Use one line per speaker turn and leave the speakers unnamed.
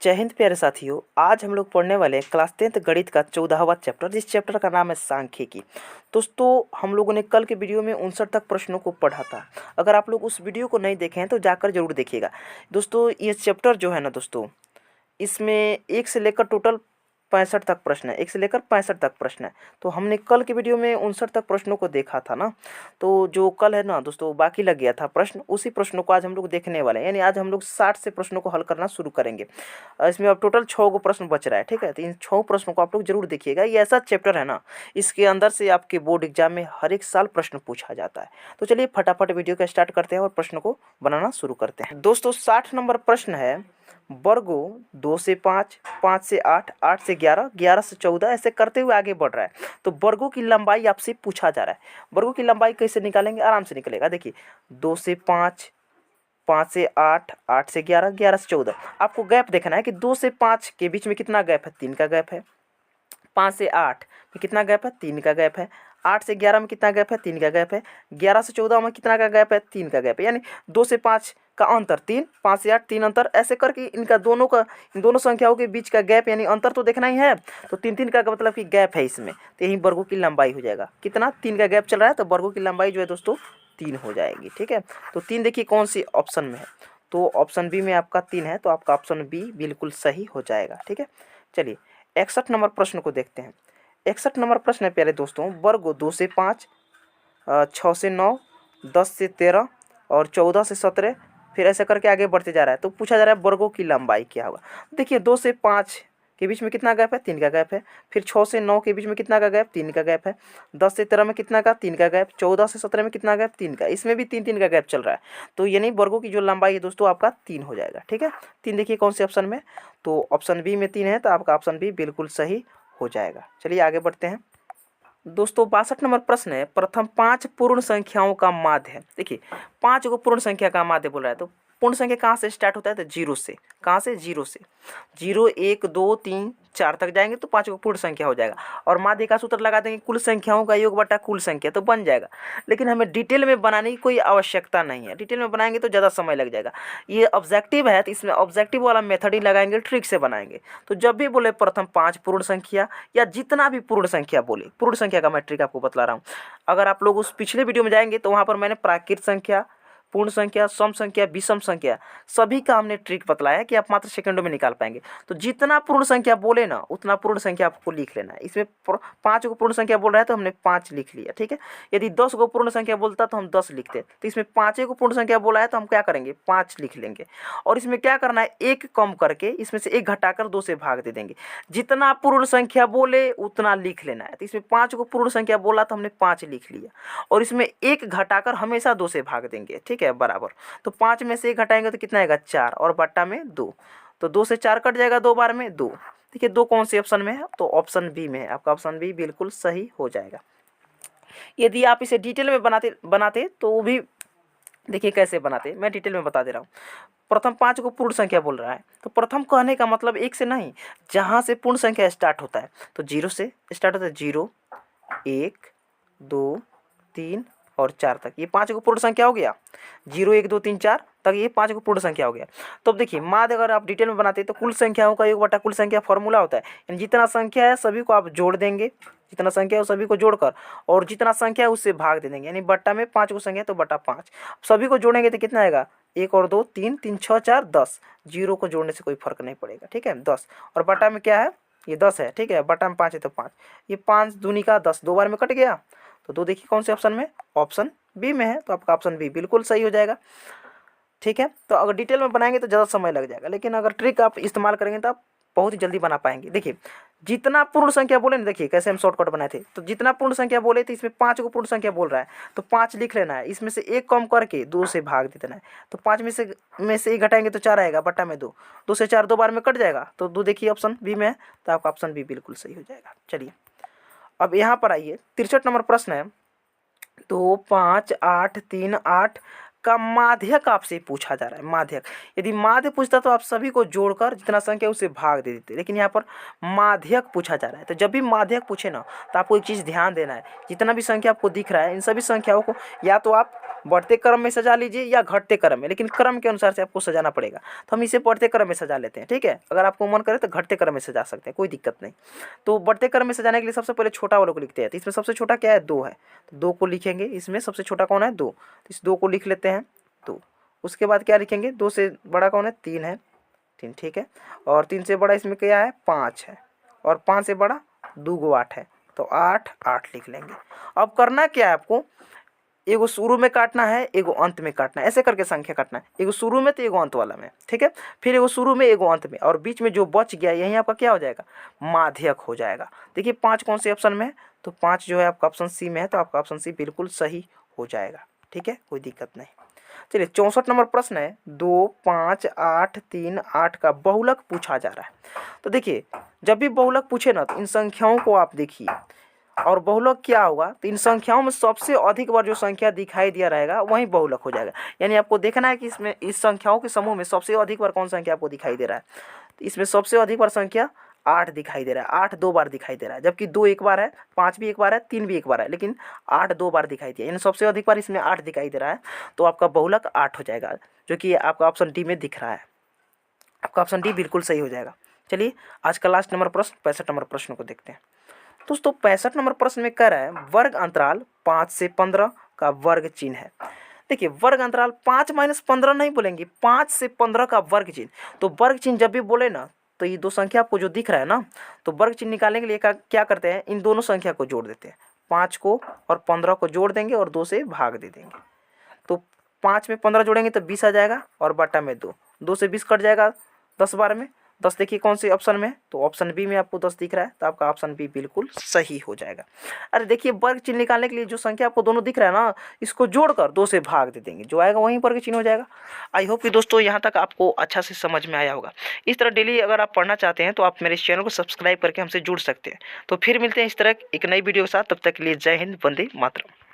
जय हिंद प्यारे साथियों। आज हम लोग पढ़ने वाले हैं क्लास 10th गणित का 14वां चैप्टर, जिस चैप्टर का नाम है सांख्यिकी। दोस्तों, हम लोगों ने कल के वीडियो में 59 तक प्रश्नों को पढ़ा था। अगर आप लोग उस वीडियो को नहीं देखे हैं तो जाकर जरूर देखिएगा। दोस्तों, ये चैप्टर जो है ना दोस्तों, इसमें 1 से लेकर टोटल 65 तक प्रश्न है। 1 से लेकर 65 तक प्रश्न है। तो हमने कल के वीडियो में 59 तक प्रश्नों को देखा था ना। तो जो कल है ना दोस्तों, बाकी लग गया था प्रश्न, उसी प्रश्नों को आज हम लोग देखने वाले हैं। यानी आज हम लोग 60 से प्रश्नों को हल करना शुरू करेंगे। इसमें अब टोटल 6 गो प्रश्न बच रहा है, ठीक है। तो इन 6 प्रश्नों को आप लोग जरूर देखिएगा। ये ऐसा चैप्टर है ना, इसके अंदर से आपके बोर्ड एग्जाम में हर एक साल प्रश्न पूछा जाता है। तो चलिए फटाफट वीडियो का स्टार्ट करते हैं और प्रश्नों को बनाना शुरू करते हैं। दोस्तों, 60 नंबर प्रश्न है, वर्गों 2 से 5, 5 से 8, 8 से 11, 11 से 14 ऐसे करते हुए आगे बढ़ रहा है। तो वर्गों की लंबाई आपसे पूछा जा रहा है। वर्गों की लंबाई कैसे निकालेंगे? आराम से निकलेगा। देखिए, 2 से 5, 5 से 8, 8 से 11, 11 से 14। आपको गैप देखना है कि 2 से 5 के बीच में कितना गैप है? 3 का गैप है। 5 से 8 में कितना गैप है? 3 का गैप है। 8 से 11 में कितना गैप है? 3 का गैप है। 11 से 14 में कितना का गैप है? 3 का गैप है। यानी 2 से 5 का अंतर 3, 5 से 8 3 अंतर, ऐसे करके इनका इन दोनों संख्याओं के बीच का गैप यानी अंतर तो देखना ही है। तो 3 का मतलब कि गैप है इसमें, तो यही वर्गों की लंबाई हो जाएगा। कितना? 3 का गैप चल रहा है, तो वर्गों की लंबाई जो है दोस्तों 3 हो जाएगी, ठीक है। तो 3 देखिए कौन सी ऑप्शन में है, तो ऑप्शन बी में आपका 3 है, तो आपका ऑप्शन बी बिल्कुल सही हो जाएगा, ठीक है। चलिए 61 नंबर प्रश्न को देखते हैं। 61 नंबर प्रश्न है प्यारे दोस्तों, वर्ग 2 से 5, 6 से 9, 10 से 13 और 14 से 17, फिर ऐसे करके आगे बढ़ते जा रहा है। तो पूछा जा रहा है वर्गों की लंबाई क्या होगा। देखिए, 2 से 5 के बीच में कितना गैप है? 3 का गैप है। फिर 6 से 9 के बीच में कितना का गैप? 3 का गैप है। 10 से 13 में कितना का? 3 का गैप। 14 से 17 में कितना गैप? 3 का। इसमें भी 3 का गैप चल रहा है। तो यानी वर्गों की जो लंबाई है दोस्तों आपका 3 हो जाएगा, ठीक है। 3 देखिए कौन से ऑप्शन में, तो ऑप्शन बी में 3 है, तो आपका ऑप्शन बी बिल्कुल सही हो जाएगा। चलिए आगे बढ़ते हैं। दोस्तों, 62 नंबर प्रश्न है, प्रथम 5 पूर्ण संख्याओं का माध्य है। देखिए, 5 को पूर्ण संख्या का माध्य बोल रहा है। तो पूर्ण संख्या कहाँ से स्टार्ट होता है? तो 0 से। कहाँ से? 0 से। 0, 1, 2, 3, 4 तक जाएंगे तो 5 को पूर्ण संख्या हो जाएगा। और माध्य का सूत्र लगा देंगे, कुल संख्याओं का योग बटा कुल संख्या, तो बन जाएगा। लेकिन हमें डिटेल में बनाने की कोई आवश्यकता नहीं है। डिटेल में बनाएंगे तो ज़्यादा समय लग जाएगा। ये ऑब्जेक्टिव है, तो इसमें ऑब्जेक्टिव वाला मेथड ही लगाएंगे, ट्रिक से बनाएंगे। तो जब भी बोले प्रथम 5 पूर्ण संख्या या जितना भी पूर्ण संख्या बोले, पूर्ण संख्या का मैं ट्रिक आपको बतला रहा हूँ। अगर आप लोग उस पिछले वीडियो में जाएंगे तो वहाँ पर मैंने प्राकृत संख्या, पूर्ण संख्या, सम संख्या, विषम संख्या, सभी का हमने ट्रिक बतलाया कि आप मात्र सेकंडों में निकाल पाएंगे। तो जितना पूर्ण संख्या बोले ना, उतना पूर्ण संख्या आपको लिख लेना है। इसमें 5 को पूर्ण संख्या बोल रहा है तो हमने 5 लिख लिया, ठीक है। यदि 10 को पूर्ण संख्या बोलता तो हम 10 लिखते। तो इसमें 5 को पूर्ण संख्या बोला है तो हम क्या करेंगे? 5 लिख लेंगे। और इसमें क्या करना है? 1 कम करके इसमें से 1 घटाकर 2 से भाग दे देंगे। जितना पूर्ण संख्या बोले उतना लिख लेना है। तो इसमें 5 को पूर्ण संख्या बोला तो हमने 5 लिख लिया, और इसमें 1 घटाकर हमेशा 2 से भाग देंगे, ठीक है, बराबर। तो 5 में से 1 घटाएंगे तो कितना आएगा? 4, और बट्टा में 2। तो 2 से 4 कट जाएगा 2 बार में 2। देखिए 2 कौन से ऑप्शन में है? तो ऑप्शन बी में है। आपका ऑप्शन बी बिल्कुल सही हो जाएगा। यदि आप इसे डिटेल में बनाते तो वो भी देखिए कैसे बनाते, मैं डिटेल में बता दे रहा हूँ। प्रथम 5 को पूर्ण संख्या बोल रहा है, तो प्रथम कहने का मतलब 1 से नहीं, जहाँ से पूर्ण संख्या स्टार्ट होता है तो 0 से स्टार्ट होता है। 0, 1, 2, 3 और 4 तक, ये 5 को पूर्ण संख्या हो गया। 0, 1, 2, 3, 4 तक ये 5 को पूर्ण संख्या हो गया। तो अब देखिए, माध्य अगर आप डिटेल में बनाते हैं तो कुल संख्याओं का योग बटा कुल संख्या फॉर्मूला होता है। यानी जितना संख्या है सभी को आप जोड़ देंगे, जितना संख्या है सभी को जोड़कर, और जितना संख्या है उससे भाग दे देंगे। यानी बट्टा में 5 को संख्या तो बटा 5, सभी को जोड़ेंगे तो कितना आएगा? 1 और 2, 3, 3, 6, 4, 10। 0 को जोड़ने से कोई फर्क नहीं पड़ेगा, ठीक है। 10 और बटा में क्या है? ये 10 है, ठीक है। बटा में 5 है तो 5, ये 5 दूनी का 10, 2 बार में कट गया। तो 2 देखिए कौन से ऑप्शन में? ऑप्शन बी में है। तो आपका ऑप्शन बी बिल्कुल सही हो जाएगा, ठीक है। तो अगर डिटेल में बनाएंगे तो ज़्यादा समय लग जाएगा, लेकिन अगर ट्रिक आप इस्तेमाल करेंगे तो आप बहुत ही जल्दी बना पाएंगे। देखिए, जितना पूर्ण संख्या बोले ना, देखिए कैसे हम शॉर्टकट बनाए थे। तो जितना पूर्ण संख्या बोले थे, इसमें 5 को पूर्ण संख्या बोल रहा है तो 5 लिख लेना है। इसमें से 1 कम करके 2 से भाग दे देना है। तो 5 में से 1 घटाएंगे तो 4 आएगा, बट्टा में 2। 2 से 4 2 बार में कट जाएगा, तो 2 देखिए ऑप्शन बी में है। तो आपका ऑप्शन बी बिल्कुल सही हो जाएगा। चलिए अब यहाँ पर आइए, 63 नंबर प्रश्न है। तो 5, 8, 3, 8 का माध्यक आपसे पूछा जा रहा है। माध्यक, यदि माध्य पूछता तो आप सभी को जोड़कर जितना संख्या उसे भाग दे देते, लेकिन यहाँ पर माध्यक पूछा जा रहा है। तो जब भी माध्यक पूछे ना तो आपको एक चीज़ ध्यान देना है, जितना भी संख्या आपको दिख रहा है इन सभी संख्याओं को या तो आप बढ़ते क्रम में सजा लीजिए या घटते क्रम में, लेकिन क्रम के अनुसार से आपको सजाना पड़ेगा। तो हम इसे बढ़ते क्रम में सजा लेते हैं, ठीक है। अगर आपको मन करे तो घटते क्रम में सजा सकते हैं, कोई दिक्कत नहीं। तो बढ़ते क्रम में सजाने के लिए सबसे पहले छोटा वालों को लिखते हैं। तो इसमें सबसे छोटा क्या है, 2 है, तो 2 को लिखेंगे। इसमें सबसे छोटा कौन है, 2, तो इस 2 को लिख लेते हैं 2। उसके बाद क्या लिखेंगे, 2 से बड़ा कौन है, 3 है, 3, ठीक है। और 3 से बड़ा इसमें क्या है, 5 है, और 5 से बड़ा 2 को 8 है, तो 8 8 लिख लेंगे। अब करना क्या है आपको, एगो शुरू में काटना है, एगो अंत में काटना है, ऐसे करके संख्या काटना है। एगो शुरू में तो एगो अंत वाला में, ठीक है। फिर एगो शुरू में एगो अंत में, और बीच में जो बच गया यही आपका क्या हो जाएगा, माध्यक हो जाएगा। देखिए 5 कौन से ऑप्शन में है, तो 5 जो है आपका ऑप्शन सी में है, तो आपका ऑप्शन सी बिल्कुल सही हो जाएगा, ठीक है, कोई दिक्कत नहीं। चलिए 64 नंबर प्रश्न है, 2 5 8 3 8 का बहुलक पूछा जा रहा है। तो देखिए जब भी बहुलक पूछे ना तो इन संख्याओं को आप देखिए, और बहुलक क्या होगा, तो इन संख्याओं में सबसे अधिक बार जो संख्या दिखाई दिया रहेगा वही बहुलक हो जाएगा। यानी आपको देखना है कि इसमें इस संख्याओं के समूह में सबसे अधिक बार कौन संख्या आपको दिखाई दे रहा है। तो इसमें सबसे अधिक बार संख्या 8 दिखाई दे रहा है, 8 2 बार दिखाई दे रहा है, जबकि 2 एक बार है, 5 भी एक बार है, 3 भी एक बार है, लेकिन 8 2 बार दिखाई दिया, यानी सबसे अधिक बार इसमें 8 दिखाई दे रहा है। तो आपका बहुलक 8 हो जाएगा, जो कि आपका ऑप्शन डी में दिख रहा है। आपका ऑप्शन डी बिल्कुल सही हो जाएगा। चलिए आज का लास्ट नंबर प्रश्न 65 नंबर प्रश्न को देखते हैं। दोस्तों 65 नंबर प्रश्न में कह रहा है वर्ग अंतराल 5 से 15 का वर्ग चिन्ह है। देखिए वर्ग अंतराल 5 - 15 नहीं बोलेंगे, 5 से 15 का वर्ग चिन्ह। तो वर्ग चिन्ह जब भी बोले ना तो ये दो संख्या आपको जो दिख रहा है ना, तो वर्ग चिन्ह निकालने के लिए क्या करते हैं, इन दोनों संख्या को जोड़ देते हैं। 5 को और 15 को जोड़ देंगे और 2 से भाग दे देंगे। तो 5 में 15 जोड़ेंगे तो 20 आ जाएगा, और बटा में 2, 2 से 20 कट जाएगा 10 बार में। 10 देखिए कौन से ऑप्शन में, तो ऑप्शन बी में आपको 10 दिख रहा है, तो आपका ऑप्शन बी बिल्कुल सही हो जाएगा। अरे देखिए वर्ग चिन्ह निकालने के लिए जो संख्या आपको दोनों दिख रहा है ना, इसको जोड़कर 2 से भाग दे देंगे, जो आएगा वहीं वर्ग चिन्ह हो जाएगा। आई होप कि दोस्तों यहाँ तक आपको अच्छा से समझ में आया होगा। इस तरह डेली अगर आप पढ़ना चाहते हैं तो आप मेरे चैनल को सब्सक्राइब करके हमसे जुड़ सकते हैं। तो फिर मिलते हैं इस तरह एक नई वीडियो के साथ, तब तक के लिए जय हिंद, वंदे मातरम।